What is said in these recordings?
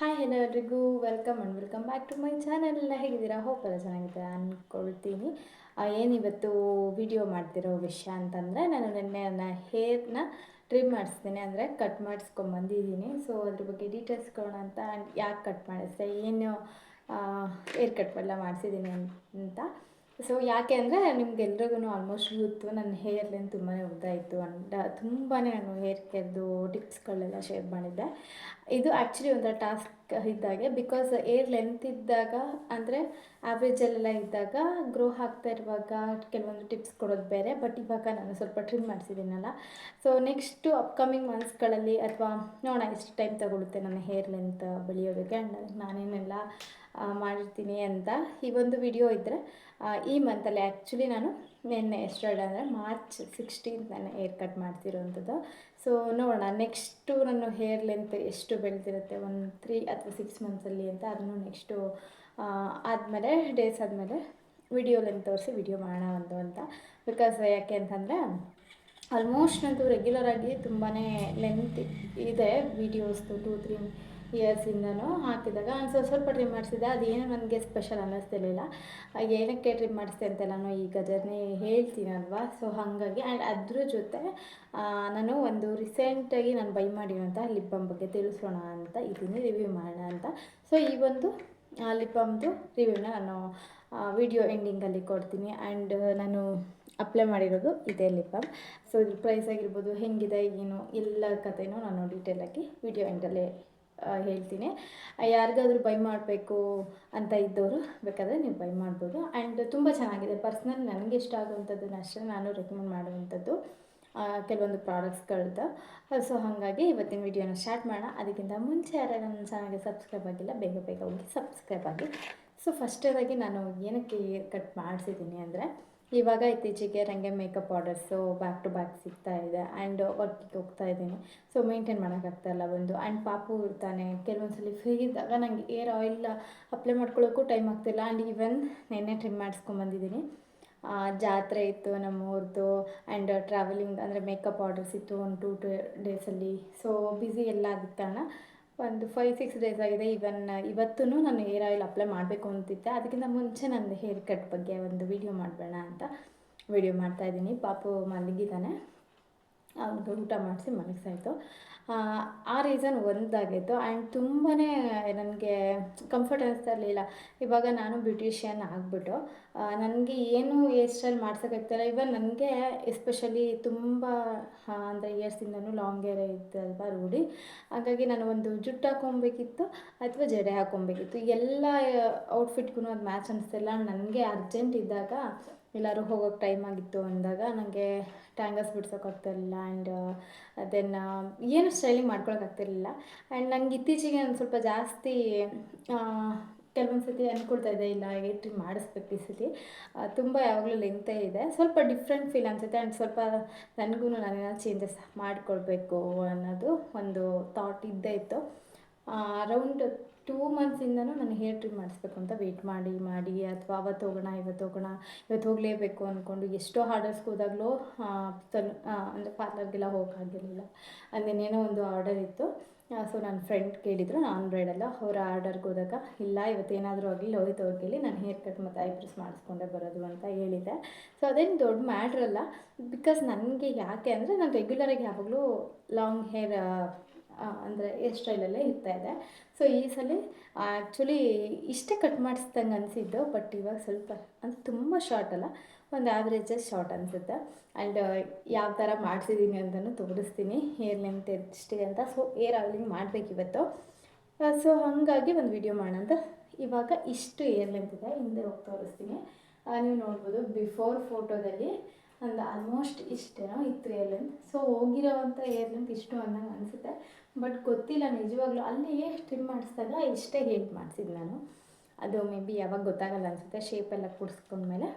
Hi hello ಎಲ್ರಿಗೂ welcome back to my channel. ಎಲ್ಲ ಹೇಗಿದ್ದೀರಾ? ಹೋಪ್ ಎಲ್ಲ ಚೆನ್ನಾಗಿದ್ದೀರಾ ಅಂದ್ಕೊಳ್ತೀನಿ. ಏನಿವತ್ತು ವಿಡಿಯೋ ಮಾಡ್ತಿರೋ ವಿಷಯ ಅಂತಂದರೆ, ನಾನು ನಿನ್ನೆ ನನ್ನ ಹೇರ್ನ ಟ್ರಿಮ್ ಮಾಡಿಸ್ತೀನಿ, ಅಂದರೆ ಕಟ್ ಮಾಡಿಸ್ಕೊಂಬಂದಿದ್ದೀನಿ. ಸೊ ಅದ್ರ ಬಗ್ಗೆ ಡೀಟೇಲ್ಸ್ ಕೊಡೋಣ ಅಂತ, ಯಾಕೆ ಕಟ್ ಮಾಡಿಸ್ದೆ, ಏನು ಹೇರ್ ಕಟ್ ಎಲ್ಲ ಮಾಡಿಸಿದ್ದೀನಿ ಅಂತ. ಸೊ ಯಾಕೆ ಅಂದರೆ ನಿಮ್ಗೆಲ್ರಿಗೂ ಆಲ್ಮೋಸ್ಟ್ ಗೊತ್ತು, ನನ್ನ ಹೇರ್ ಲೆಂತ್ ತುಂಬಾ ಉದ್ದ ಇತ್ತು ಅಂತ ತುಂಬಾ ನಾನು ಹೇರ್ ಕೇರ್ದು ಟಿಪ್ಸ್ಗಳೆಲ್ಲ ಶೇರ್ ಮಾಡಿದ್ದೆ. ಇದು ಆ್ಯಕ್ಚುಲಿ ಒಂಥರ ಟಾಸ್ಕ್ ಇದ್ದಾಗೆ, ಬಿಕಾಸ್ ಏರ್ ಲೆಂತ್ ಇದ್ದಾಗ ಅಂದರೆ ಆ್ಯಾವ್ರೇಜಲ್ಲೆಲ್ಲ ಇದ್ದಾಗ ಗ್ರೋ ಆಗ್ತಾ ಇರುವಾಗ ಕೆಲವೊಂದು ಟಿಪ್ಸ್ ಕೊಡೋದು ಬೇರೆ. ಬಟ್ ಇವಾಗ ನಾನು ಸ್ವಲ್ಪ ಟ್ರಿಮ್ ಮಾಡಿಸಿದ್ದೀನಲ್ಲ, ಸೊ ನೆಕ್ಸ್ಟು ಅಪ್ಕಮಿಂಗ್ ಮಂತ್ಸ್ಗಳಲ್ಲಿ ಅಥವಾ ನೋಡೋಣ ಎಷ್ಟು ಟೈಮ್ ತಗೊಳುತ್ತೆ ನನ್ನ ಹೇರ್ ಲೆಂತ್ ಬೆಳೆಯೋದಕ್ಕೆ ಆ್ಯಂಡ್ ನಾನೇನೆಲ್ಲ ಮಾಡಿರ್ತೀನಿ ಅಂತ ಈ ಒಂದು ವಿಡಿಯೋ ಇದ್ದರೆ ಈ ಮಂತಲ್ಲಿ ಆ್ಯಕ್ಚುಲಿ ನಾನು ನಿನ್ನೆ ಎಸ್ಟರ್ಡೇ ಅಂದರೆ ಮಾರ್ಚ್ 16 ನಾನು ಹೇರ್ ಕಟ್ ಮಾಡ್ತಿರೋವಂಥದ್ದು. ಸೊ ನೋಡೋಣ ನೆಕ್ಸ್ಟು ನನ್ನ ಹೇರ್ ಲೆಂತ್ ಎಷ್ಟು ಬೆಳೆದಿರುತ್ತೆ ಒಂದು 3 ಅಥವಾ 6 ಮಂತ್ಸಲ್ಲಿ ಅಂತ, ಅದನ್ನು ನೆಕ್ಸ್ಟು ಆದಮೇಲೆ ಡೇಸ್ ಆದಮೇಲೆ ವಿಡಿಯೋದಲ್ಲಿ ತೋರಿಸಿ ವಿಡಿಯೋ ಮಾಡೋಣ ಒಂದು ಅಂತ. ಬಿಕಾಸ್ ಯಾಕೆ ಅಂತಂದರೆ ಆಲ್ಮೋಸ್ಟ್ ನಂದು ರೆಗ್ಯುಲರಾಗಿ ತುಂಬಾ ಲೆಂತ್ ಇದೆ ವೀಡಿಯೋಸ್ದು 2-3 ಇಯರ್ಸಿಂದನೂ ಹಾಕಿದಾಗ ಸ್ವಲ್ಪ ಟ್ರಿಮ್ ಮಾಡಿಸಿದೆ. ಅದೇನು ನನಗೆ ಸ್ಪೆಷಲ್ ಅನ್ನಿಸ್ತಿರ್ಲಿಲ್ಲ. ಏನಕ್ಕೆ ಟ್ರಿಮ್ ಮಾಡಿಸ್ದೆ ಅಂತೆಲ್ಲನೂ ಈಗ ಜರ್ನಿ ಹೇಳ್ತೀನಲ್ವಾ. ಸೊ ಹಾಗಾಗಿ ಆ್ಯಂಡ್ ಅದ್ರ ಜೊತೆ ನಾನು ಒಂದು ರೀಸೆಂಟಾಗಿ ನಾನು ಬೈ ಮಾಡಿರೋಂಥ ಲಿಪ್ ಬಾಮ್ ಬಗ್ಗೆ ತಿಳಿಸೋಣ ಅಂತ ಇದ್ದೀನಿ, ರಿವ್ಯೂ ಮಾಡೋಣ ಅಂತ. ಸೊ ಈ ಒಂದು ಲಿಪ್ ಬಾಮ್ದು ರಿವ್ಯೂನ ನಾನು ವಿಡಿಯೋ ಎಂಡಿಂಗಲ್ಲಿ ಕೊಡ್ತೀನಿ. ಆ್ಯಂಡ್ ನಾನು ಅಪ್ಲೈ ಮಾಡಿರೋದು ಇದೇ ಲಿಪ್ ಬಾಮ್. ಸೊ ಇದ್ರ ಪ್ರೈಸ್ ಆಗಿರ್ಬೋದು, ಹೆಂಗಿದೆ ಏನು ಎಲ್ಲ ಕಥೆನೂ ನಾನು ಡೀಟೇಲಾಗಿ ವಿಡಿಯೋ ಎಂಡಲ್ಲಿ ಹೇಳ್ತೀನಿ. ಯಾರಿಗಾದ್ರೂ ಬೈ ಮಾಡಬೇಕು ಅಂತ ಇದ್ದವರು ಬೇಕಾದರೆ ನೀವು ಬೈ ಮಾಡ್ಬೋದು. ಆ್ಯಂಡ್ ತುಂಬ ಚೆನ್ನಾಗಿದೆ. ಪರ್ಸ್ನಲ್ ನನಗೆ ಇಷ್ಟ ಆಗುವಂಥದ್ದನ್ನ ಅಷ್ಟೇ ನಾನು ರೆಕಮೆಂಡ್ ಮಾಡುವಂಥದ್ದು ಕೆಲವೊಂದು ಪ್ರಾಡಕ್ಟ್ಸ್ಗಳದ್ದು. ಸೊ ಹಾಗಾಗಿ ಇವತ್ತಿನ ವಿಡಿಯೋನ ಸ್ಟಾರ್ಟ್ ಮಾಡೋಣ. ಅದಕ್ಕಿಂತ ಮುಂಚೆ ಯಾರು ನನ್ನ ಚಾನಲ್ಗೆ ಸಬ್ಸ್ಕ್ರೈಬ್ ಆಗಿಲ್ಲ, ಬೇಗ ಬೇಗ ಹೋಗಿ ಸಬ್ಸ್ಕ್ರೈಬ್ ಆಗಿ. ಸೊ ಫಸ್ಟೇದಾಗಿ ನಾನು ಏನಕ್ಕೆ ಹೇರ್ ಕಟ್ ಮಾಡಿಸಿದ್ದೀನಿ ಅಂದರೆ, ಇವಾಗ ಇತ್ತೀಚೆಗೆ ನನಗೆ makeup orders back to back ಸಿಗ್ತಾ ಇದೆ ಆ್ಯಂಡ್ ವರ್ಕಿಗೆ ಹೋಗ್ತಾ ಇದ್ದೀನಿ. ಸೊ ಮೇಂಟೈನ್ ಮಾಡೋಕ್ಕಾಗ್ತಾಯಿಲ್ಲ ಒಂದು. ಆ್ಯಂಡ್ ಪಾಪು ಇರ್ತಾನೆ, ಕೆಲವೊಂದು ಸಲ ಫ್ರೀ ಇದ್ದಾಗ ನನಗೆ ಏರ್ ಆಯಿಲ್ ಅಪ್ಲೈ ಮಾಡ್ಕೊಳ್ಳೋಕ್ಕೂ ಟೈಮ್ ಆಗ್ತಿಲ್ಲ. ಆ್ಯಂಡ್ ಈವನ್ ನೆನ್ನೆ ಟ್ರಿಮ್ ಮಾಡಿಸ್ಕೊಂಬಂದಿದ್ದೀನಿ. ಜಾತ್ರೆ ಇತ್ತು ನಮ್ಮೂರದ್ದು ಆ್ಯಂಡ್ ಟ್ರಾವೆಲಿಂಗ್ ಅಂದರೆ ಮೇಕಪ್ ಆರ್ಡರ್ಸ್ ಇತ್ತು ಒಂದು 2 ಡೇಸಲ್ಲಿ. ಸೊ ಬ್ಯುಸಿ ಎಲ್ಲ ಆಗಿದ್ದ ಕಾರಣ ಒಂದು 5-6 ಡೇಸ್ ಆಗಿದೆ. ಈವನ್ ಇವತ್ತೂ ನಾನು ಹೇರ್ ಆಯಿಲ್ ಅಪ್ಲೈ ಮಾಡಬೇಕು ಅಂತಿದ್ದೆ. ಅದಕ್ಕಿಂತ ಮುಂಚೆ ನಂದು ಹೇರ್ ಕಟ್ ಬಗ್ಗೆ ಒಂದು ವಿಡಿಯೋ ಮಾಡಬೇಡ ಅಂತ ವಿಡಿಯೋ ಮಾಡ್ತಾಯಿದ್ದೀನಿ. ಪಾಪು ಮಲಗಿದ್ದಾನೆ, ಅವ್ನಿಗೆ ಊಟ ಮಾಡಿಸಿ ಮಲಗಿಸಾಯಿತು. ಆ ರೀಸನ್ ಒಂದಾಗಿತ್ತು. ಆ್ಯಂಡ್ ತುಂಬಾ ನನಗೆ ಕಂಫರ್ಟ್ ಅನ್ನಿಸ್ತಾ ಇರಲಿಲ್ಲ. ಇವಾಗ ನಾನು ಬ್ಯೂಟಿಷಿಯನ್ ಆಗಿಬಿಟ್ಟು ನನಗೆ ಏನು ಹೇರ್ ಸ್ಟೈಲ್ ಮಾಡ್ಸೋಕ್ಕಾಗ್ತಾಯಿಲ್ಲ. ಇವನ್ ನನಗೆ ಎಸ್ಪೆಷಲಿ ತುಂಬ ಅಂದರೆ ಇಯರ್ಸಿಂದನೂ ಲಾಂಗ್ ಹೇರ್ ಇತ್ತಲ್ವ ರೂಢಿ. ಹಾಗಾಗಿ ನಾನು ಒಂದು ಜುಟ್ಟು ಹಾಕ್ಕೊಬೇಕಿತ್ತು ಅಥವಾ ಜಡೆ ಹಾಕ್ಕೊಬೇಕಿತ್ತು. ಎಲ್ಲ ಔಟ್ಫಿಟ್ಗೂ ಅದು ಮ್ಯಾಚ್ ಅನ್ನಿಸ್ತಿಲ್ಲ. ನನಗೆ ಅರ್ಜೆಂಟ್ ಇದ್ದಾಗ ಎಲ್ಲರೂ ಹೋಗೋಕ್ಕೆ ಟೈಮ್ ಆಗಿತ್ತು ಅಂದಾಗ ನನಗೆ ಟ್ಯಾಂಗಲ್ಸ್ ಬಿಡ್ಸೋಕ್ಕಾಗ್ತಿರಲಿಲ್ಲ. ಆ್ಯಂಡ್ ದೆನ್ ಏನು ಸ್ಟೈಲಿಂಗ್ ಮಾಡ್ಕೊಳಕ್ಕಾಗ್ತಿರ್ಲಿಲ್ಲ. ಆ್ಯಂಡ್ ನಂಗೆ ಇತ್ತೀಚೆಗೆ ಒಂದು ಸ್ವಲ್ಪ ಜಾಸ್ತಿ ಕೆಲವೊಂದು ಸತಿ ಅಂದ್ಕೊಳ್ತಾ ಇದ್ದೆ, ಇಲ್ಲ ಹೇರ್ ಟ್ರಿಮ್ ಮಾಡಿಸ್ಬೇಕು ಈ ಸತಿ. ತುಂಬ ಯಾವಾಗಲೂ ಲೆಂತೇ ಇದೆ, ಸ್ವಲ್ಪ ಡಿಫ್ರೆಂಟ್ ಫೀಲ್ ಅನಿಸುತ್ತೆ. ಆ್ಯಂಡ್ ಸ್ವಲ್ಪ ನನಗೂ ನಾನೇನಾದ್ರು ಚೇಂಜಸ್ ಮಾಡಿಕೊಳ್ಬೇಕು ಅನ್ನೋದು ಒಂದು ಥಾಟ್ ಇದ್ದೇ ಇತ್ತು. ಅರೌಂಡ್ 2 ಮಂತ್ಸಿಂದನೂ ನಾನು ಹೇರ್ ಟ್ರಿಮ್ ಮಾಡಿಸ್ಬೇಕು ಅಂತ ವೆಯ್ಟ್ ಮಾಡಿ ಅಥವಾ ಅವತ್ತು ಹೋಗೋಣ ಇವತ್ತು ಹೋಗಲೇಬೇಕು ಅಂದ್ಕೊಂಡು ಎಷ್ಟೋ ಆರ್ಡರ್ಸ್ಗೆ ಹೋದಾಗಲೂ ಅಂದರೆ ಪಾರ್ಲರ್ಗೆಲ್ಲ ಹೋಗೋಕ್ಕಾಗಿರಲಿಲ್ಲ. ಅದೇನೇನೋ ಒಂದು ಆರ್ಡರ್ ಇತ್ತು. ಸೊ ನನ್ನ ಫ್ರೆಂಡ್ ಕೇಳಿದರು, ನಾನ್ ಬ್ರೈಡಲ್ಲ, ಅವರ ಆರ್ಡರ್ಗೆ ಹೋದಾಗ ಇಲ್ಲ ಇವತ್ತೇನಾದರೂ ಆಗಲಿ ಲೋಹಿತ್ ಅವ್ರು ಕೇಳಿ ನಾನು ಹೇರ್ ಕಟ್ ಮತ್ತು ಐಬ್ರೋಸ್ ಮಾಡಿಸ್ಕೊಂಡೇ ಬರೋದು ಅಂತ ಹೇಳಿದ್ದೆ. ಸೊ ಅದೇನು ದೊಡ್ಡ ಮ್ಯಾಟ್ರಲ್ಲ. ಬಿಕಾಸ್ ನನಗೆ ಯಾಕೆ ಅಂದರೆ ನಾನು ರೆಗ್ಯುಲರಾಗಿ ಯಾವಾಗಲೂ ಲಾಂಗ್ ಹೇರ್ ಅಂದರೆ ಹೇರ್ ಸ್ಟೈಲಲ್ಲೇ ಇರ್ತಾಯಿದೆ. ಸೊ ಈ ಸಲ ಆ್ಯಕ್ಚುಲಿ ಇಷ್ಟೇ ಕಟ್ ಮಾಡಿಸ್ದಂಗೆ ಅನಿಸಿದ್ದು. ಬಟ್ ಇವಾಗ ಸ್ವಲ್ಪ ಅಂದರೆ ತುಂಬ ಶಾರ್ಟ್ ಅಲ್ಲ, ಒಂದು ಆ್ಯಾವ್ರೇಜಸ್ ಶಾರ್ಟ್ ಅನಿಸುತ್ತೆ. ಆ್ಯಂಡ್ ಯಾವ ಥರ ಮಾಡಿಸಿದ್ದೀನಿ ಅಂತಲೂ ತೋರಿಸ್ತೀನಿ, ಹೇರ್ ಲೆಂತ್ ಎಷ್ಟಿದೆ ಅಂತ. ಸೊ ಹೇರ್ ಆಯಿಲಿಂಗ್ ಮಾಡಬೇಕಿವತ್ತು. ಸೊ ಹಾಗಾಗಿ ಒಂದು ವಿಡಿಯೋ ಮಾಡೋಣ ಅಂತ. ಇವಾಗ ಇಷ್ಟು ಹೇರ್ ಲೆಂತ್ ಇದೆ, ಹಿಂದೆ ಹೋಗಿ ತೋರಿಸ್ತೀನಿ. ನೀವು ನೋಡ್ಬೋದು ಬಿಫೋರ್ ಫೋಟೋದಲ್ಲಿ ಒಂದು ಆಲ್ಮೋಸ್ಟ್ ಇಷ್ಟೇನೋ ಇತ್ತು ಹೇರ್ ಲೆಂತ್. ಸೊ ಹೋಗಿರೋವಂಥ ಹೇರ್ ಲೆಂತ್ ಇಷ್ಟು ಅನ್ನಂಗೆ ಅನಿಸುತ್ತೆ. ಬಟ್ ಗೊತ್ತಿಲ್ಲ ನಿಜವಾಗ್ಲೂ, ಅಲ್ಲಿ ಟ್ರಿಮ್ ಮಾಡಿಸಿದಾಗ ಇಷ್ಟೇ ಹೇರ್ ಮಾಡಿಸಿದ್ದು ನಾನು. ಅದು ಮೇ ಬಿ ಯಾವಾಗ ಗೊತ್ತಾಗಲ್ಲ ಅನಿಸುತ್ತೆ, ಶೇಪೆಲ್ಲ ಕೂಡಿಸ್ಕೊಂಡ್ಮೇಲೆ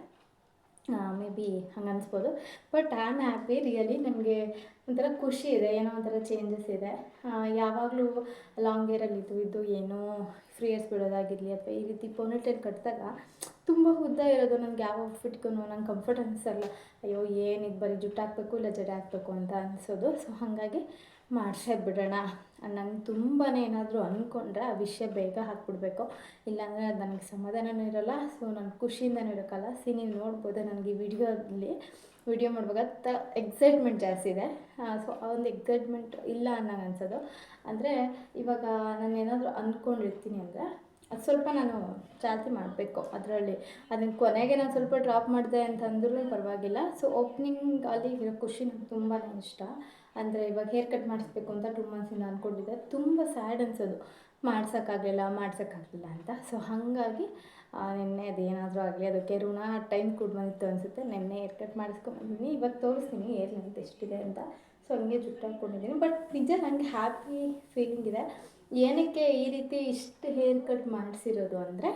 ಮೇ ಬಿ ಹಂಗೆ ಅನಿಸ್ಬೋದು. But I am happy really. ನನಗೆ ಒಂಥರ ಖುಷಿ ಇದೆ, ಏನೋ ಒಂಥರ ಚೇಂಜಸ್ ಇದೆ. ಯಾವಾಗಲೂ ಲಾಂಗ್ ಹೇರಲ್ಲಿ ಇದು ಏನೋ ಫ್ರೀ ಹೇರ್ಸ್ ಬಿಡೋದಾಗಿರಲಿ ಅಥವಾ ಈ ರೀತಿ ಪೋನಿಟೇಲ್ ಕಟ್ಟಿದಾಗ ತುಂಬ ಉದ್ದ ಇರೋದು ನನಗೆ ಯಾವ ಔಟ್ಫಿಟ್ಗೂ ನಂಗೆ ಕಂಫರ್ಟ್ ಅನಿಸಲ್ಲ. ಅಯ್ಯೋ ಏನಿದು ಬರೀ ಜುಟ್ಟು ಹಾಕಬೇಕು ಇಲ್ಲ ಜಡೆ ಹಾಕಬೇಕು ಅಂತ ಅನಿಸೋದು. ಸೊ ಹಾಗಾಗಿ ಮಾಡಿಸೇ ಬಿಡೋಣ ನಂಗೆ ತುಂಬಾ ಏನಾದರೂ ಅಂದ್ಕೊಂಡ್ರೆ ಆ ವಿಷಯ ಬೇಗ ಹಾಕ್ಬಿಡ್ಬೇಕು, ಇಲ್ಲಾಂದರೆ ಅದು ನನಗೆ ಸಮಾಧಾನವೂ ಇರೋಲ್ಲ. ಸೊ ನಾನು ಖುಷಿಯಿಂದನೂ ಇರೋಕ್ಕಲ್ಲ. ನೀವು ನೋಡ್ಬೋದು ನನಗೆ ವಿಡಿಯೋ ಮಾಡುವಾಗ ಎಕ್ಸೈಟ್ಮೆಂಟ್ ಜಾಸ್ತಿ ಇದೆ. ಸೊ ಆ ಒಂದು ಎಕ್ಸೈಟ್ಮೆಂಟ್ ಇಲ್ಲ ಅನ್ನಂಗೆ ಅನ್ಸೋದು. ಅಂದರೆ ಇವಾಗ ನಾನು ಏನಾದರೂ ಅಂದ್ಕೊಂಡಿರ್ತೀನಿ ಅಂದರೆ ಅದು ಸ್ವಲ್ಪ ನಾನು ಚಾಲ್ತಿ ಮಾಡಬೇಕು ಅದರಲ್ಲಿ. ಅದನ್ನು ಕೊನೆಗೆ ನಾನು ಸ್ವಲ್ಪ ಡ್ರಾಪ್ ಮಾಡಿದೆ ಅಂತಂದ್ರೂ ಪರವಾಗಿಲ್ಲ. ಸೊ ಓಪ್ನಿಂಗಲ್ಲಿ ಇರೋ ಖುಷಿ ನಂಗೆ ತುಂಬಾ ಇಷ್ಟ. ಅಂದರೆ ಇವಾಗ ಹೇರ್ ಕಟ್ ಮಾಡಿಸ್ಬೇಕು ಅಂತ 2 ಮಂತ್ಸಿಂದ ಅಂದ್ಕೊಂಡಿದ್ದೆ. ತುಂಬ ಸ್ಯಾಡ್ ಅನ್ಸೋದು, ಮಾಡ್ಸೋಕ್ಕಾಗಲಿಲ್ಲ ಅಂತ. ಸೊ ಹಾಗಾಗಿ ನಿನ್ನೆ ಅದೇನಾದರೂ ಆಗಲಿ, ಅದಕ್ಕೆ ಋಣ ಟೈಮ್ ಕೂಡ ಬಂದಿತ್ತು ಅನಿಸುತ್ತೆ. ನಿನ್ನೆ ಹೇರ್ ಕಟ್ ಮಾಡಿಸ್ಕೊಂಡ್ಬಂದಿದ್ದೀನಿ. ಇವಾಗ ತೋರಿಸ್ತೀನಿ ಹೇರ್ ಲೆಂತ್ ಎಷ್ಟಿದೆ ಅಂತ. ಸೊ ಹಂಗೆ ಜುಟ್ಟು ಹಾಕ್ಕೊಂಡಿದ್ದೀನಿ. ಬಟ್ ನಿಜ ನನಗೆ ಹ್ಯಾಪಿ ಫೀಲಿಂಗ್ ಇದೆ. ಏನಕ್ಕೆ ಈ ರೀತಿ ಇಷ್ಟು ಹೇರ್ ಕಟ್ ಮಾಡಿಸಿರೋದು ಅಂದರೆ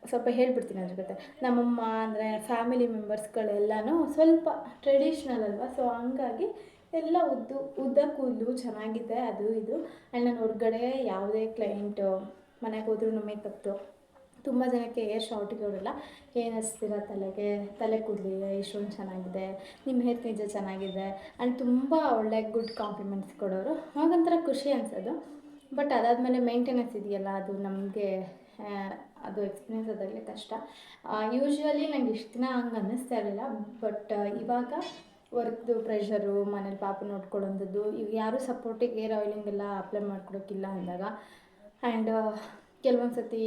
ಸ್ವಲ್ಪ ಹೇಳ್ಬಿಡ್ತೀನಿ ಅದ್ರ ಜೊತೆ. ನಮ್ಮಮ್ಮ ಅಂದರೆ ಫ್ಯಾಮಿಲಿ ಮೆಂಬರ್ಸ್ಗಳೆಲ್ಲನೂ ಸ್ವಲ್ಪ ಟ್ರೆಡಿಷ್ನಲ್ ಅಲ್ವಾ. ಸೊ ಹಂಗಾಗಿ ಎಲ್ಲ ಉದ್ದ ಕೂದಲು ಚೆನ್ನಾಗಿದೆ, ಅದು ಇದು. ಆ್ಯಂಡ್ ನಾನು ಹೊರಗಡೆ ಯಾವುದೇ ಕ್ಲೈಂಟು ಮನೆಗೆ ಹೋದ್ರೂ ಮೇಕಪ್ದು ತುಂಬ ಜನಕ್ಕೆ ಹೇರ್ ಶಾರ್ಟಿರೋಲ್ಲ. ಏನು ಹಚ್ತೀರ ತಲೆ ಕೂದಲಿಗೆ ಇಷ್ಟೊಂದು ಚೆನ್ನಾಗಿದೆ, ನಿಮ್ಮ ಹೇರ್ ನಿಜ ಚೆನ್ನಾಗಿದೆ ಆ್ಯಂಡ್ ತುಂಬ ಒಳ್ಳೆ ಗುಡ್ ಕಾಂಪ್ಲಿಮೆಂಟ್ಸ್ ಕೊಡೋರು. ಆಗೊಂಥರ ಖುಷಿ ಅನಿಸೋದು. ಬಟ್ ಅದಾದಮೇಲೆ ಮೇಂಟೆನೆನ್ಸ್ ಇದೆಯಲ್ಲ, ಅದು ನಮಗೆ ಅದು ಎಕ್ಸ್ಪೀರಿಯೆನ್ಸ್ ಆದಾಗಲೇ ಕಷ್ಟ. ಯೂಶ್ವಲಿ ನಂಗೆ ಇಷ್ಟು ದಿನ ಹಂಗೆ ಅನ್ನಿಸ್ತಾ ಇರಲಿಲ್ಲ. ಬಟ್ ಇವಾಗ ವರ್ಕ್ದು ಪ್ರೆಷರು, ಮನೇಲಿ ಪಾಪ ನೋಡ್ಕೊಳ್ಳೋಂಥದ್ದು, ಈಗ ಯಾರೂ ಸಪೋರ್ಟಿಗೆ ಹೇರ್ ಆಯಿಲಿಂಗೆಲ್ಲ ಅಪ್ಲೈ ಮಾಡ್ಕೊಡೋಕ್ಕಿಲ್ಲ ಅಂದಾಗ, ಆ್ಯಂಡ್ ಕೆಲವೊಂದು ಸತಿ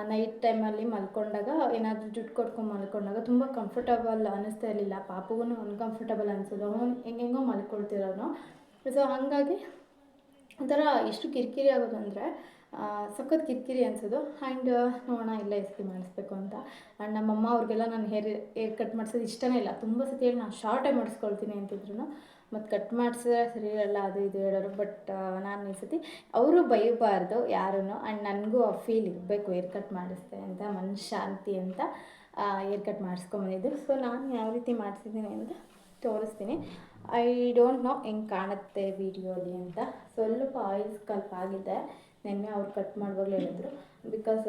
ನೈಟ್ ಟೈಮಲ್ಲಿ ಮಲ್ಕೊಂಡಾಗ ಏನಾದರೂ ಜುಟ್ಟು ಕೊಟ್ಕೊಂಡು ಮಲ್ಕೊಂಡಾಗ ತುಂಬ ಕಂಫರ್ಟಬಲ್ ಅನ್ನಿಸ್ತಾ ಇರಲಿಲ್ಲ. ಪಾಪಗೂ ಅನ್ಕಂಫರ್ಟಬಲ್ ಅನಿಸೋದು, ಅವನು ಹೆಂಗೆಂಗೋ ಮಲ್ಕೊಳ್ತಿರೋನು. ಸೊ ಹಾಗಾಗಿ ಒಂಥರ ಎಷ್ಟು ಕಿರಿಕಿರಿ ಆಗೋದು ಅಂದರೆ ಸಖತ್ ಕಿರಿಕಿರಿ ಅನಿಸೋದು. ಆ್ಯಂಡ್ ನೋಡೋಣ ಇಲ್ಲ ಎಸ್ ಮಾಡಿಸ್ಬೇಕು ಅಂತ. ಆ್ಯಂಡ್ ನಮ್ಮಮ್ಮ ಅವ್ರಿಗೆಲ್ಲ ನಾನು ಹೇರ್ ಕಟ್ ಮಾಡಿಸೋದು ಇಷ್ಟನೇ ಇಲ್ಲ. ತುಂಬ ಸತಿ ಹೇಳಿ ನಾನು ಶಾರ್ಟೇ ಮಾಡಿಸ್ಕೊಳ್ತೀನಿ ಅಂತಿದ್ರು. ಮತ್ತು ಕಟ್ ಮಾಡಿಸಿದ್ರೆ ಸರಿ ಇರಲ್ಲ, ಅದು ಇದು ಹೇಳೋರು. ಬಟ್ ನಾನು ಈ ಸತಿ ಅವರು ಬೈಯಬಾರ್ದು ಯಾರೂ. ಆ್ಯಂಡ್ ನನಗೂ ಆ ಫೀಲ್ ಇರಬೇಕು ಹೇರ್ ಕಟ್ ಮಾಡಿಸ್ದೆ ಅಂತ, ಮನಸ್ಸು ಶಾಂತಿ ಅಂತ ಹೇರ್ ಕಟ್ ಮಾಡಿಸ್ಕೊಂಬಂದಿದ್ದು. ಸೊ ನಾನು ಯಾವ ರೀತಿ ಮಾಡಿಸಿದ್ದೀನಿ ಅಂತ ತೋರಿಸ್ತೀನಿ. ಐ ಡೋಂಟ್ ನೋ ಹೆಂಗೆ ಕಾಣುತ್ತೆ ವೀಡಿಯೋಲಿ ಅಂತ. ಸ್ವಲ್ಪ ಆಯಿಲ್ ಸ್ಕಲ್ಪ್ ಆಗಿದೆ. ನಿನ್ನೆ ಅವ್ರು ಕಟ್ ಮಾಡುವಾಗಲೇ ಹೇಳಿದ್ರು. ಬಿಕಾಸ್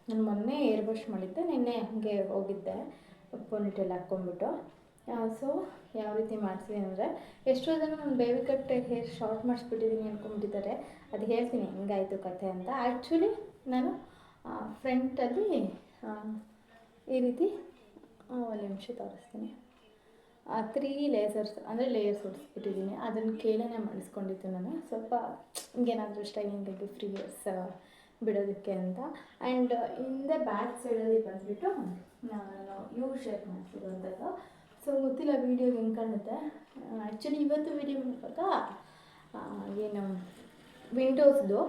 ನಾನು ಮೊನ್ನೆ ಏರ್ ವಾಶ್ ಮಾಡಿದ್ದೆ, ನಿನ್ನೆ ಹಾಗೆ ಹೋಗಿದ್ದೆ ಪೋನಿಟೇಲ್ ಹಾಕ್ಕೊಂಡ್ಬಿಟ್ಟು. ಸೊ ಯಾವ ರೀತಿ ಮಾಡಿಸಿದ್ದೀನಿ ಅಂದರೆ, ಎಷ್ಟೋ ಜನ ನಾನು ಬೇಬಿ ಕಟ್ ಹೇರ್ ಶಾರ್ಟ್ ಮಾಡಿಸ್ಬಿಟ್ಟಿದ್ದೀನಿ ಅಂದ್ಕೊಂಡ್ಬಿಟ್ಟಿದ್ದಾರೆ. ಅದು ಹೇಳ್ತೀನಿ ಹೆಂಗಾಯಿತು ಕಥೆ ಅಂತ. ಆ್ಯಕ್ಚುಲಿ ನಾನು ಫ್ರಂಟಲ್ಲಿ ಈ ರೀತಿ ಒಂದು ನಿಮಿಷ ತೋರಿಸ್ತೀನಿ. 3 ಲೇಸರ್ಸ್ ಅಂದರೆ ಲೇಯರ್ಸ್ ಹೊಡಿಸ್ಬಿಟ್ಟಿದ್ದೀನಿ. ಅದನ್ನು ಕೇಳೇ ಮಾಡಿಸ್ಕೊಂಡಿದ್ದು ನಾನು, ಸ್ವಲ್ಪ ಹಿಂಗೇನಾದರೂ ಸ್ಟೈಲಿಂಗಾಗಿ ಫ್ರೀ ಹೇರ್ಸ್ ಬಿಡೋದಕ್ಕೆ ಅಂತ. ಆ್ಯಂಡ್ ಹಿಂದೆ ಬ್ಯಾಕ್ ಸೈಡಲ್ಲಿ ಬಂದುಬಿಟ್ಟು ನಾನು ಯು ಶೇಪ್ ಮಾಡಿಸಿರುವಂಥದ್ದು. ಸೊ ಗೊತ್ತಿಲ್ಲ ವೀಡಿಯೋಗೆ ಹೆಂಗೆ ಕಾಣುತ್ತೆ. ಆ್ಯಕ್ಚುಲಿ ಇವತ್ತು ವೀಡಿಯೋ ಮಾಡುವಾಗ ಏನು ವಿಂಡೋಸ್ದು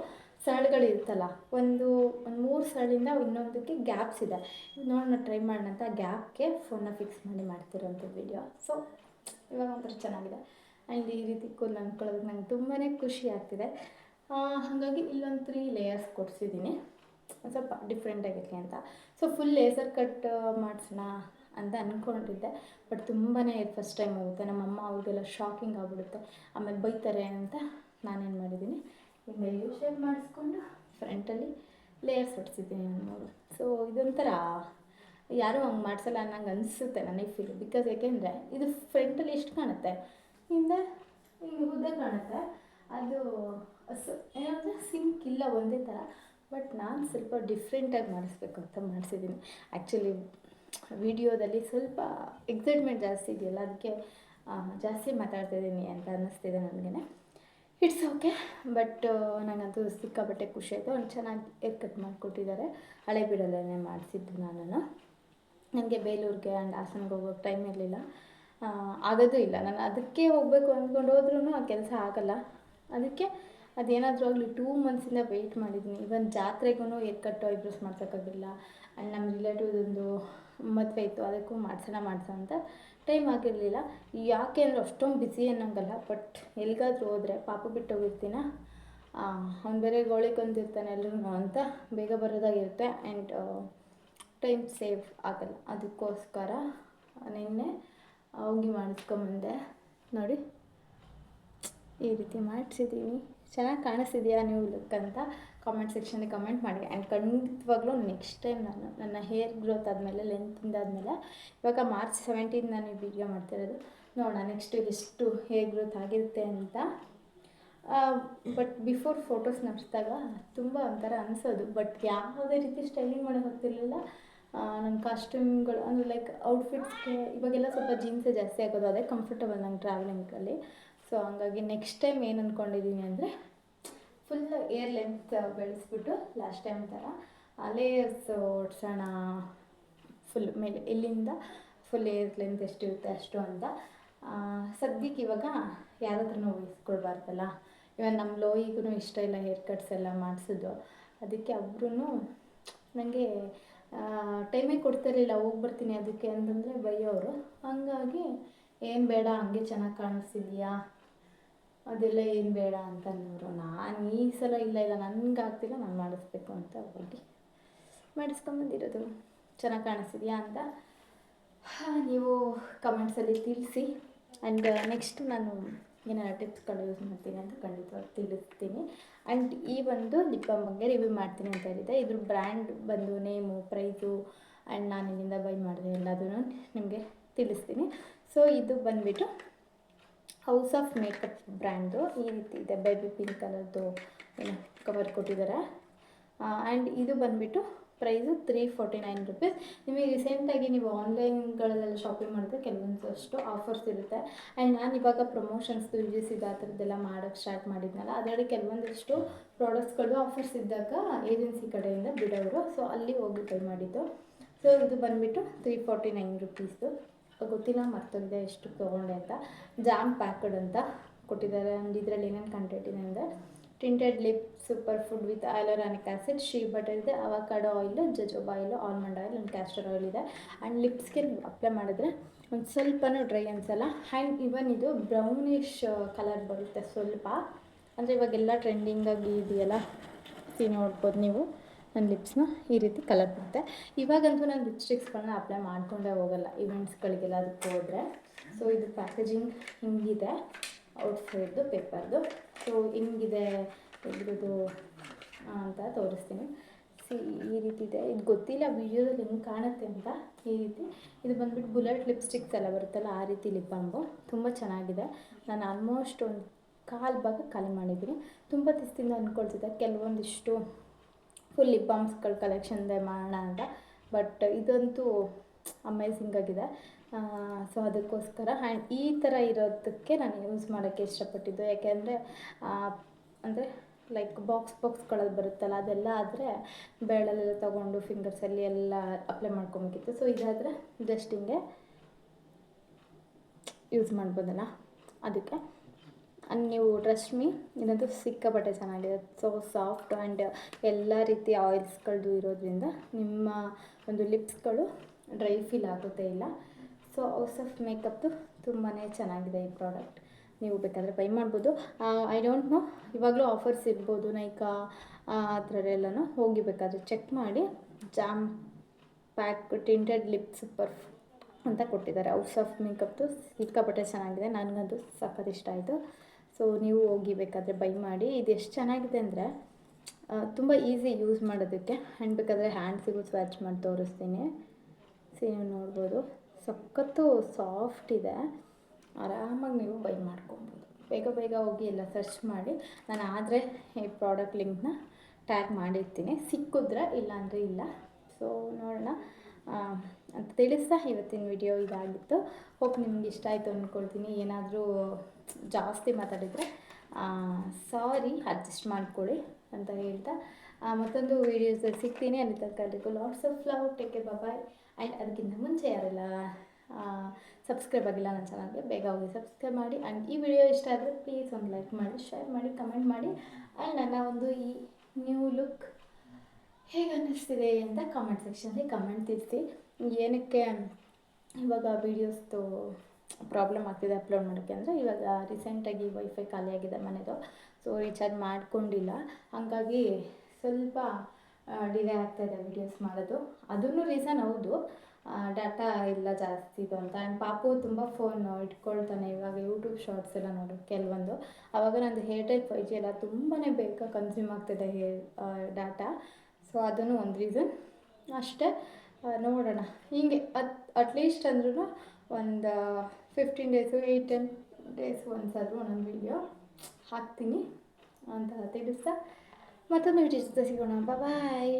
ಸರಳುಗಳಿರುತ್ತಲ್ಲ, ಒಂದು 3 ಸರಳಿಂದ ಇನ್ನೊಂದಕ್ಕೆ ಗ್ಯಾಪ್ಸ್ ಇದೆ. ನೋಡೋಣ ಟ್ರೈ ಮಾಡೋಣ ಅಂತ ಗ್ಯಾಪ್ಗೆ ಫೋನ್ನ ಫಿಕ್ಸ್ ಮಾಡಿ ಮಾಡ್ತಿರೋಂಥ ವೀಡಿಯೋ. ಸೊ ಇವಾಗ ಒಂಥರ ಚೆನ್ನಾಗಿದೆ. ಆ್ಯಂಡ್ ಈ ರೀತಿ ಕೂದಲು ಅಂದ್ಕೊಳ್ಳೋದಕ್ಕೆ ನಂಗೆ ತುಂಬಾ ಖುಷಿ ಆಗ್ತಿದೆ. ಹಾಗಾಗಿ ಇಲ್ಲೊಂದು 3 ಲೇಯರ್ಸ್ ಕೊಡಿಸಿದ್ದೀನಿ, ಸ್ವಲ್ಪ ಡಿಫ್ರೆಂಟಾಗಿರಲಿ ಅಂತ. ಸೊ ಫುಲ್ ಲೇಸರ್ ಕಟ್ ಮಾಡಿಸೋಣ ಅಂತ ಅಂದ್ಕೊಂಡಿದ್ದೆ. ಬಟ್ ತುಂಬಾ ಫಸ್ಟ್ ಟೈಮ್ ಆಗುತ್ತೆ. ನಮ್ಮಮ್ಮ ಅವ್ರಿಗೆಲ್ಲ ಶಾಕಿಂಗ್ ಆಗಿಬಿಡುತ್ತೆ, ಆಮೇಲೆ ಬೈತಾರೆ ಅಂತ ನಾನೇನು ಮಾಡಿದ್ದೀನಿ, ಹಿಂಗೆ ಯು ಶೇಪ್ ಮಾಡಿಸ್ಕೊಂಡು ಫ್ರಂಟಲ್ಲಿ ಲೇಯರ್ಸ್ ಹೊಡ್ಸಿದ್ದೀನಿ ನಾನು 3. ಸೊ ಇದೊಂಥರ ಯಾರೂ ಹಂಗೆ ಮಾಡಿಸಲ್ಲ ಅನ್ನಂಗೆ ಅನಿಸುತ್ತೆ ನನಗೆ ಫೀಲ್. ಬಿಕಾಸ್ ಯಾಕೆಂದರೆ ಇದು ಫ್ರಂಟಲ್ಲಿ ಎಷ್ಟು ಕಾಣುತ್ತೆ, ಹಿಂದೆ ಹಿಂಗೆ ಉದ್ದ ಕಾಣುತ್ತೆ. ಅದು ಏನಂದರೆ ಸಿಂಕ್ ಇಲ್ಲ ಒಂದೇ ಥರ. ಬಟ್ ನಾನು ಸ್ವಲ್ಪ ಡಿಫ್ರೆಂಟಾಗಿ ಮಾಡಿಸ್ಬೇಕು ಅಂತ ಮಾಡಿಸಿದ್ದೀನಿ. ಆ್ಯಕ್ಚುಲಿ ವಿಡಿಯೋದಲ್ಲಿ ಸ್ವಲ್ಪ ಎಕ್ಸೈಟ್ಮೆಂಟ್ ಜಾಸ್ತಿ ಇದೆಯಲ್ಲ, ಅದಕ್ಕೆ ಜಾಸ್ತಿ ಮಾತಾಡ್ತಾಯಿದ್ದೀನಿ ಅಂತ ಅನ್ನಿಸ್ತಿದೆ ನನಗೆ. It's okay. ಬಟ್ ನನಗಂತೂ ಸಿಕ್ಕಾಪಟ್ಟೆ ಖುಷಿ ಆಯಿತು. ಅವ್ನು ಚೆನ್ನಾಗಿ ಹೇರ್ ಕಟ್ ಮಾಡಿಕೊಟ್ಟಿದ್ದಾರೆ. ಹಳೆಬೀಡಲ್ಲೇ ಮಾಡಿಸಿದ್ದು ನಾನು. ನನಗೆ ಬೇಲೂರಿಗೆ ಆ್ಯಂಡ್ ಹಾಸನ್ಗೆ ಹೋಗೋಕ್ಕೆ ಟೈಮ್ ಇರಲಿಲ್ಲ, ಆಗೋದು ಇಲ್ಲ. ನಾನು ಅದಕ್ಕೆ ಹೋಗಬೇಕು ಅಂದ್ಕೊಂಡು ಹೋದ್ರೂ ಆ ಕೆಲಸ ಆಗೋಲ್ಲ. ಅದಕ್ಕೆ ಅದೇನಾದರೂ ಆಗಲಿ 2 ಮಂತ್ಸಿಂದ ವೆಯ್ಟ್ ಮಾಡಿದ್ದೀನಿ. ಇವನ್ ಜಾತ್ರೆಗೂ ಹೇರ್ ಕಟ್ಟು ಐಬ್ರೋಸ್ ಮಾಡ್ಸೋಕ್ಕಾಗಿಲ್ಲ. ಆ್ಯಂಡ್ ನಮ್ಮ ರಿಲೇಟಿವ್ದೊಂದು ಮದುವೆ ಇತ್ತು, ಅದಕ್ಕೂ ಮಾಡ್ಸೋಣ ಅಂತ ಟೈಮ್ ಆಗಿರಲಿಲ್ಲ. ಯಾಕೆ ಅಂದರೆ ಅಷ್ಟೊಂದು ಬ್ಯುಸಿ ಅನ್ನೋಂಗಲ್ಲ. ಬಟ್ ಎಲ್ಲಿಗಾದ್ರೂ ಹೋದರೆ ಪಾಪ ಬಿಟ್ಟು ಹೋಗಿರ್ತೀನ, ಅವ್ನು ಬೇರೆ ಗೋಳಿಕೊಂತಿರ್ತಾನೆ ಎಲ್ಲರೂ ಅಂತ ಬೇಗ ಬರೋದಾಗಿರುತ್ತೆ. ಆ್ಯಂಡ್ ಟೈಮ್ ಸೇವ್ ಆಗಲ್ಲ. ಅದಕ್ಕೋಸ್ಕರ ನಿನ್ನೆ ಹೋಗಿ ಮಾಡಿಸ್ಕೊಂಬಂದೆ. ನೋಡಿ ಈ ರೀತಿ ಮಾಡಿಸಿದ್ದೀನಿ. ಚೆನ್ನಾಗಿ ಕಾಣಿಸ್ತಿದೆಯಾ ನೀವು ಲುಕ್ ಅಂತ ಕಾಮೆಂಟ್ ಸೆಕ್ಷನಲ್ಲಿ ಕಮೆಂಟ್ ಮಾಡಿ. ಆ್ಯಂಡ್ ಖಂಡಿತವಾಗ್ಲೂ ನೆಕ್ಸ್ಟ್ ಟೈಮ್ ನಾನು ನನ್ನ ಹೇರ್ ಗ್ರೋತ್ ಆದಮೇಲೆ, ಲೆಂತಿಂದಾದಮೇಲೆ, ಇವಾಗ ಮಾರ್ಚ್ 17 ನಾನು ಈ ವಿಡಿಯೋ ಮಾಡ್ತಿರೋದು. ನೋಡೋಣ ನೆಕ್ಸ್ಟ್ ಎಷ್ಟು ಹೇರ್ ಗ್ರೋತ್ ಆಗಿರುತ್ತೆ ಅಂತ. ಬಟ್ ಬಿಫೋರ್ ಫೋಟೋಸ್ ನಡೆಸಿದಾಗ ತುಂಬ ಒಂಥರ ಅನಿಸೋದು, ಬಟ್ ಯಾವುದೇ ರೀತಿ ಸ್ಟೈಲಿಂಗ್ ಮಾಡೋಕೆ ಹೋಗ್ತಿರ್ಲಿಲ್ಲ. ನನ್ನ ಕಾಸ್ಟ್ಯೂಮ್ಗಳು ಅಂದರೆ ಲೈಕ್ ಔಟ್ಫಿಟ್ಸ್ಗೆ ಇವಾಗೆಲ್ಲ ಸ್ವಲ್ಪ ಜೀನ್ಸೇ ಜಾಸ್ತಿ ಹಾಕೋದು, ಅದೇ ಕಂಫರ್ಟಬಲ್ ನಂಗೆ ಟ್ರಾವೆಲಿಂಗಲ್ಲಿ. ಸೊ ಹಂಗಾಗಿ ನೆಕ್ಸ್ಟ್ ಟೈಮ್ ಏನು ಅಂದ್ಕೊಂಡಿದ್ದೀನಿ ಅಂದರೆ ಫುಲ್ ಏರ್ ಲೆಂತ್ ಬೆಳೆಸ್ಬಿಟ್ಟು ಲಾಸ್ಟ್ ಟೈಮ್ ಥರ ಲೇಯರ್ಸ್ ಓಡಿಸೋಣ ಫುಲ್ ಮೇಲೆ, ಇಲ್ಲಿಂದ ಫುಲ್ ಏರ್ ಲೆಂತ್ ಎಷ್ಟಿರುತ್ತೆ ಅಷ್ಟು ಅಂತ. ಸದ್ಯಕ್ಕೆ ಇವಾಗ ಯಾರ ಹತ್ರನೂ ವಹಿಸ್ಕೊಳ್ಬಾರ್ದಲ್ಲ. ಇವಾಗ ನಮ್ಮ ಲೋಯಿಗೂ ಇಷ್ಟ ಇಲ್ಲ ಹೇರ್ ಕಟ್ಸ್ ಎಲ್ಲ ಮಾಡಿಸಿದ್ದು. ಅದಕ್ಕೆ ಒಬ್ಬರೂ ನನಗೆ ಟೈಮೇ ಕೊಡ್ತಿರಲಿಲ್ಲ, ಹೋಗಿ ಬರ್ತೀನಿ ಅದಕ್ಕೆ ಅಂತಂದರೆ ಬೈಯೋರು. ಹಂಗಾಗಿ ಏನು ಬೇಡ, ಹಂಗೆ ಚೆನ್ನಾಗಿ ಕಾಣಿಸ್ತಿದ್ಯಾ, ಅದೆಲ್ಲ ಏನು ಬೇಡ ಅಂತ ಅನ್ನೋರು. ನಾನು ಈ ಸಲ ಇಲ್ಲ ನನಗಾಗ್ತಿಲ್ಲ, ನಾನು ಮಾಡಿಸ್ಬೇಕು ಅಂತ ಹೋಗಿ ಮಾಡಿಸ್ಕೊಂಬಂದಿರೋದು. ಚೆನ್ನಾಗಿ ಕಾಣಿಸ್ತಿದ್ಯಾ ಅಂತ ನೀವು ಕಮೆಂಟ್ಸಲ್ಲಿ ತಿಳಿಸಿ. ಆ್ಯಂಡ್ ನೆಕ್ಸ್ಟ್ ನಾನು ಏನಾರ ಟಿಪ್ಸ್ಗಳು ಯೂಸ್ ಮಾಡ್ತೀನಿ ಅಂತ ಖಂಡಿತವಾಗಿ ತಿಳಿಸ್ತೀನಿ. ಆ್ಯಂಡ್ ಈ ಒಂದು ಲಿಪ್ ಬಾಮ್ ಬಗ್ಗೆ ರಿವ್ಯೂ ಮಾಡ್ತೀನಿ ಅಂತ ಹೇಳಿದೆ. ಇದ್ರ ಬ್ರ್ಯಾಂಡ್ ಬಂದು ನೇಮು, ಪ್ರೈಸು ಆ್ಯಂಡ್ ನಾನು ಇಲ್ಲಿಂದ ಬೈ ಮಾಡಿದೆ ಎಲ್ಲದೂ ನಿಮಗೆ ತಿಳಿಸ್ತೀನಿ. ಸೊ ಇದು ಬಂದುಬಿಟ್ಟು ಹೌಸ್ ಆಫ್ ಮೇಕಪ್ ಬ್ರ್ಯಾಂಡು. ಈ ರೀತಿ ಇದೆ, ಬೇಬಿ ಪಿಂಕ್ ಕಲರ್ದು ಏನು ಕವರ್ ಕೊಟ್ಟಿದ್ದಾರೆ. ಆ್ಯಂಡ್ ಇದು ಬಂದುಬಿಟ್ಟು ಪ್ರೈಸು 349 ರುಪೀಸ್. ನಿಮಗೆ ರೀಸೆಂಟಾಗಿ ನೀವು ಆನ್ಲೈನ್ಗಳಲ್ಲೆಲ್ಲ ಶಾಪಿಂಗ್ ಮಾಡಿದ್ರೆ ಕೆಲವೊಂದಷ್ಟು ಆಫರ್ಸ್ ಇರುತ್ತೆ. ಆ್ಯಂಡ್ ನಾನು ಇವಾಗ ಪ್ರಮೋಷನ್ಸ್ದು ರಿವ್ಯೂಸಿದು ಆ ಥರದ್ದೆಲ್ಲ ಮಾಡೋಕ್ಕೆ ಸ್ಟಾರ್ಟ್ ಮಾಡಿದ್ನಲ್ಲ, ಅದರಲ್ಲಿ ಕೆಲವೊಂದಷ್ಟು ಪ್ರಾಡಕ್ಟ್ಸ್ಗಳು ಆಫರ್ಸ್ ಇದ್ದಾಗ ಏಜೆನ್ಸಿ ಕಡೆಯಿಂದ ಬಿಡೋರು. ಸೊ ಅಲ್ಲಿ ಹೋಗಿ ಬೈ ಮಾಡಿದ್ದು. ಸೊ ಇದು ಬಂದುಬಿಟ್ಟು 349 ರುಪೀಸು. ಗೊತ್ತಿಲ್ಲ, ಮರ್ತೋಗಿದೆ ಎಷ್ಟು ತೊಗೊಂಡೆ ಅಂತ. ಜಾಮ್ ಪ್ಯಾಕ್ಡ್ ಅಂತ ಕೊಟ್ಟಿದ್ದಾರೆ. ಆ್ಯಂಡ್ ಇದರಲ್ಲಿ ಏನೇನು ಕಂಟೆಂಟ್ ಇದೆ ಅಂದರೆ tinted lip, super food with hyaluronic acid, shea butter ಇದೆ, avocado oil, jojoba oil, almond oil and castor oil ಇದೆ. ಆ್ಯಂಡ್ ಲಿಪ್ಸ್ಗೆ ನೀವು ಅಪ್ಲೈ ಮಾಡಿದ್ರೆ ಒಂದು ಸ್ವಲ್ಪನೂ ಡ್ರೈ ಅನಿಸಲ್ಲ. ಆ್ಯಂಡ್ ಇವನ್ ಇದು ಬ್ರೌನಿಷ್ ಕಲರ್ ಬರುತ್ತೆ ಸ್ವಲ್ಪ. ಅಂದರೆ ಇವಾಗೆಲ್ಲ ಟ್ರೆಂಡಿಂಗಾಗಿ ಇದೆಯಲ್ಲ, ನೋಡ್ಬೋದು ನೀವು ನನ್ನ ಲಿಪ್ಸ್ನ ಈ ರೀತಿ ಕಲರ್ ಬರುತ್ತೆ. ಇವಾಗಂತೂ ನಾನು ಲಿಪ್ಸ್ಟಿಕ್ಸ್ಗಳನ್ನ ಅಪ್ಲೈ ಮಾಡಿಕೊಂಡೇ ಹೋಗಲ್ಲ ಇವೆಂಟ್ಸ್ಗಳಿಗೆಲ್ಲ ಅದಕ್ಕೆ ಹೋದರೆ. ಸೊ ಇದು ಪ್ಯಾಕೇಜಿಂಗ್ ಹಿಂಗಿದೆ, ಔಟ್ಸೈಡ್ದು ಪೇಪರ್ದು. ಸೊ ಹಿಂಗಿದೆ ಇದ್ರದ್ದು ಅಂತ ತೋರಿಸ್ತೀನಿ. ಈ ರೀತಿ ಇದೆ. ಇದು ಗೊತ್ತಿಲ್ಲ ವೀಡಿಯೋದಲ್ಲಿ ಹೆಂಗೆ ಕಾಣುತ್ತೆ ಅಂತ. ಈ ರೀತಿ ಇದು ಬಂದುಬಿಟ್ಟು ಬುಲೆಟ್ ಲಿಪ್ಸ್ಟಿಕ್ಸ್ ಎಲ್ಲ ಬರುತ್ತಲ್ಲ, ಆ ರೀತಿ ಲಿಪ್ ಬಾಂಬು ತುಂಬ ಚೆನ್ನಾಗಿದೆ. ನಾನು ಆಲ್ಮೋಸ್ಟ್ ಒಂದು ಕಾಲು ಭಾಗ ಖಾಲಿ ಮಾಡಿದ್ದೀನಿ. ತುಂಬ ದಿವಸದಿಂದ ಅಂದ್ಕೊಳ್ತಿದ್ದೆ ಕೆಲವೊಂದಿಷ್ಟು ಫುಲ್ ಲಿಪ್ ಬಾಮ್ಸ್ಗಳ ಕಲೆಕ್ಷನ್ದೇ ಮಾಡೋಣ ಅಂತ, ಬಟ್ ಇದಂತೂ ಅಮೇಝಿಂಗ್ ಆಗಿದೆ. ಸೊ ಅದಕ್ಕೋಸ್ಕರ ಆ್ಯಂಡ್ ಈ ಥರ ಇರೋದಕ್ಕೆ ನಾನು ಯೂಸ್ ಮಾಡೋಕ್ಕೆ ಇಷ್ಟಪಟ್ಟಿದ್ದು. ಯಾಕೆಂದರೆ ಅಂದರೆ ಲೈಕ್ ಬಾಕ್ಸ್ಗಳಲ್ಲಿ ಬರುತ್ತಲ್ಲ, ಅದೆಲ್ಲ ಆದರೆ ಬೆರಳಲ್ಲೆಲ್ಲ ತೊಗೊಂಡು ಫಿಂಗರ್ಸಲ್ಲಿ ಎಲ್ಲ ಅಪ್ಲೈ ಮಾಡ್ಕೊಬೇಕಿತ್ತು. ಸೊ ಇದಾದರೆ ಜಸ್ಟ್ ಹಿಂಗೆ ಯೂಸ್ ಮಾಡ್ಬೋದಲ್ಲ, ಅದಕ್ಕೆ. ನೀವು ಟ್ರಸ್ಟ್ ಮೀ, ಇದಂತೂ ಸಿಕ್ಕಾಪಟ್ಟೆ ಚೆನ್ನಾಗಿದೆ. ಸೊ ಸಾಫ್ಟ್ ಆ್ಯಂಡ್ ಎಲ್ಲ ರೀತಿ ಆಯಿಲ್ಸ್ಗಳದ್ದು ಇರೋದ್ರಿಂದ ನಿಮ್ಮ ಒಂದು ಲಿಪ್ಸ್ಗಳು ಡ್ರೈ ಫೀಲ್ ಆಗೋದೇ ಇಲ್ಲ. ಸೊ ಹೌಸ್ ಆಫ್ ಮೇಕಪ್ದು ತುಂಬಾ ಚೆನ್ನಾಗಿದೆ ಈ ಪ್ರಾಡಕ್ಟ್. ನೀವು ಬೇಕಾದರೆ ಬೈ ಮಾಡ್ಬೋದು. ಐ ಡೋಂಟ್ ನೋ, ಇವಾಗಲೂ ಆಫರ್ಸ್ ಇರ್ಬೋದು ನೈಕಾ ಆ ಥರದ್ದೆಲ್ಲನೂ. ಹೋಗಿ ಬೇಕಾದರೆ ಚೆಕ್ ಮಾಡಿ. Jam pack tinted lip super ಅಂತ ಕೊಟ್ಟಿದ್ದಾರೆ. ಹೌಸ್ ಆಫ್ ಮೇಕಪ್ದು ಸಿಕ್ಕಾಪಟ್ಟೆ ಚೆನ್ನಾಗಿದೆ, ನನಗಂತೂ ಸಖತ್ ಇಷ್ಟ ಆಯಿತು. ಸೊ ನೀವು ಹೋಗಿ ಬೇಕಾದರೆ ಬೈ ಮಾಡಿ. ಇದು ಎಷ್ಟು ಚೆನ್ನಾಗಿದೆ ಅಂದರೆ ತುಂಬ ಈಸಿ ಯೂಸ್ ಮಾಡೋದಕ್ಕೆ. ಆ್ಯಂಡ್ ಬೇಕಾದರೆ ಹ್ಯಾಂಡ್ಸಿಗೂ ಸ್ವ್ಯಾಚ್ ಮಾಡಿ ತೋರಿಸ್ತೀನಿ. ನೀವು ನೋಡ್ಬೋದು, ಸಖತ್ತು ಸಾಫ್ಟ್ ಇದೆ. ಆರಾಮಾಗಿ ನೀವು ಬೈ ಮಾಡ್ಕೊಬೋದು. ಬೇಗ ಬೇಗ ಹೋಗಿ ಎಲ್ಲ ಸರ್ಚ್ ಮಾಡಿ. ನಾನು ಆದರೆ ಈ ಪ್ರಾಡಕ್ಟ್ ಲಿಂಕ್ನ ಟ್ಯಾಗ್ ಮಾಡಿರ್ತೀನಿ, ಸಿಕ್ಕಿದ್ರೆ, ಇಲ್ಲಾಂದರೆ ಇಲ್ಲ. ಸೊ ನೋಡೋಣ ಅಂತ ತಿಳಿಸ್ತಾ ಇವತ್ತಿನ ವಿಡಿಯೋ ಇದಾಗಿತ್ತು. ಹೋಪ್ ನಿಮ್ಗೆ ಇಷ್ಟ ಆಯಿತು ಅಂದ್ಕೊಳ್ತೀನಿ. ಏನಾದರೂ ಜಾಸ್ತಿ ಮಾತಾಡಿದರೆ ಸಾರಿ, ಅಡ್ಜಸ್ಟ್ ಮಾಡ್ಕೊಳ್ಳಿ ಅಂತ ಹೇಳ್ತಾ ಮತ್ತೊಂದು ವೀಡಿಯೋಸಲ್ಲಿ ಸಿಗ್ತೀನಿ. ಅಲ್ಲಿ ತನಕ lots of love, take care, bye. And ಅದಕ್ಕಿಂತ ಮುಂಚೆ ಯಾರೆಲ್ಲ ಸಬ್ಸ್ಕ್ರೈಬ್ ಆಗಿಲ್ಲ ನನ್ನ ಚಾನಲ್ಗೆ, ಬೇಗ ಹೋಗಿ ಸಬ್ಸ್ಕ್ರೈಬ್ ಮಾಡಿ. ಆ್ಯಂಡ್ ಈ ವಿಡಿಯೋ ಇಷ್ಟ ಆದರೆ ಪ್ಲೀಸ್ ಒಂದು ಲೈಕ್ ಮಾಡಿ, ಶೇರ್ ಮಾಡಿ, ಕಮೆಂಟ್ ಮಾಡಿ. ಆ್ಯಂಡ್ ನನ್ನ ಒಂದು ಈ ನ್ಯೂ ಲುಕ್ ಹೇಗೆ ಅನ್ನಿಸ್ತಿದೆ ಅಂತ ಕಮೆಂಟ್ ಸೆಕ್ಷನಲ್ಲಿ ಕಮೆಂಟ್ ತಿಳಿಸಿ. ಏನಕ್ಕೆ ಇವಾಗ ವೀಡಿಯೋಸ್ದು ಪ್ರಾಬ್ಲಮ್ ಆಗ್ತಿದೆ ಅಪ್ಲೋಡ್ ಮಾಡೋಕ್ಕೆ ಅಂದರೆ, ಇವಾಗ ರೀಸೆಂಟಾಗಿ ವೈಫೈ ಖಾಲಿಯಾಗಿದೆ ಮನೆಯದು. ಸೊ ರೀಚಾರ್ಜ್ ಮಾಡ್ಕೊಂಡಿಲ್ಲ, ಹಾಗಾಗಿ ಸ್ವಲ್ಪ ಡಿಲೇ ಆಗ್ತಾಯಿದೆ ವೀಡಿಯೋಸ್ ಮಾಡೋದು. ಅದನ್ನು ರೀಸನ್ ಹೌದು, ಡಾಟಾ ಇಲ್ಲ ಜಾಸ್ತಿ ಇದು ಅಂತ. ಆ್ಯಂಡ್ ಪಾಪು ತುಂಬ ಫೋನ್ ಇಟ್ಕೊಳ್ತಾನೆ ಇವಾಗ ಯೂಟ್ಯೂಬ್ ಶಾರ್ಟ್ಸ್ ಎಲ್ಲ ನೋಡೋದು ಕೆಲವೊಂದು. ಆವಾಗ ನಂದು ಏರ್ಟೆಲ್ 5G ಎಲ್ಲ ತುಂಬಾ ಬೇಗ ಕನ್ಸ್ಯೂಮ್ ಆಗ್ತಿದೆ ಡಾಟಾ. ಸೊ ಅದನ್ನು ಒಂದು ರೀಸನ್ ಅಷ್ಟೇ. ನೋಡೋಣ, ಹೀಗೆ ಅಟ್ಲೀಸ್ಟ್ ಅಂದ್ರೂ ಒಂದು 15 ಡೇಸು 8-10 ಡೇಸ್ ಒಂದ್ಸಾದ್ರು ಒಂದೊಂದು ವೀಡಿಯೋ ಹಾಕ್ತೀನಿ ಅಂತ ತಿಳಿಸ್ತಾ ಮತ್ತೊಂದು ವಿಡಿಯೋ ಜೊತೆ ಸಿಗೋಣ. ಬಾಯ್.